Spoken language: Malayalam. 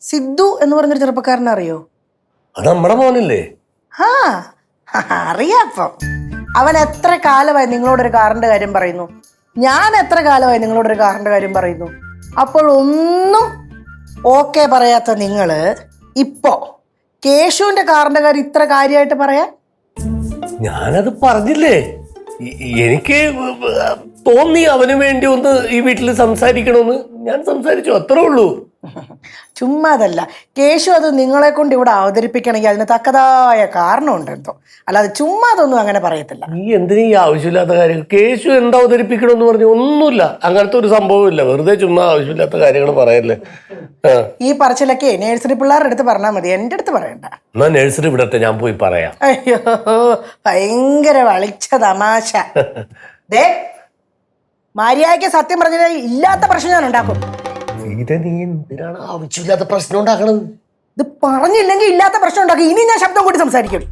സിദ്ധു എന്ന് പറഞ്ഞൊരു ചെറുപ്പക്കാരനെ അറിയോ? അത് നമ്മുടെ മോനല്ലേ? ആ അറിയാപ്പം. അവൻ എത്ര കാലമായി നിങ്ങളോടൊരു കാറിന്റെ കാര്യം പറയുന്നു, ഞാൻ എത്ര കാലമായി നിങ്ങളോടൊരു കാറിന്റെ കാര്യം പറയുന്നു. അപ്പോഴൊന്നും ഓക്കെ പറയാത്ത നിങ്ങള് ഇപ്പോ കേശുവിന്റെ കാറിന്റെ കാര്യം ഇത്ര കാര്യമായിട്ട് പറയാൻ? ഞാനത് പറഞ്ഞില്ലേ, എനിക്ക് തോന്നി അവന് വേണ്ടി ഒന്ന് ഈ വീട്ടിൽ സംസാരിക്കണമെന്ന്. ഞാൻ സംസാരിച്ചു, അത്രേ ഉള്ളൂ. ചുമ്മാതല്ല, കേശു അത് നിങ്ങളെ കൊണ്ട് ഇവിടെ അവതരിപ്പിക്കണമെങ്കിൽ അതിന് തക്കതായ കാരണമുണ്ട് എന്തോ, അല്ലാതെ ചുമ്മാതൊന്നും അങ്ങനെ പറയത്തില്ല. നീ എന്തിനാ ഈ ആവശ്യമില്ലാത്ത കാര്യം? കേശു എന്താ അവതരിപ്പിക്കണമെന്ന് പറഞ്ഞു? ഒന്നുമില്ല, അങ്ങനത്തെ ഒരു സംഭവമില്ല. വെറുതെ ചുമ്മാ ആവശ്യമില്ലാത്ത കാര്യങ്ങൾ പറയല്ലേ. ഈ പറച്ചിലൊക്കെ നേഴ്സറി പിള്ളേരുടെ അടുത്ത് പറഞ്ഞാൽ മതി, എൻ്റെ അടുത്ത് പറയണ്ട. എന്നാ നേഴ്സറി വിടട്ടെ, ഞാൻ പോയി പറയാം. അയ്യോ, ഭയങ്കര വളിച്ച തമാശ. ദേ മര്യാദയ്ക്ക് സത്യം പറഞ്ഞാൽ ഇല്ലാത്ത പ്രശ്നം ഞാൻ ഉണ്ടാക്കും. നീ എന്തിനാണ് ആവശ്യമില്ലാത്ത പ്രശ്നം ഉണ്ടാക്കണത്? ഇത് പറഞ്ഞില്ലെങ്കിൽ ഇല്ലാത്ത പ്രശ്നം ഉണ്ടാക്കും. ഇനി ഞാൻ ശബ്ദം കൂട്ടി സംസാരിക്കും.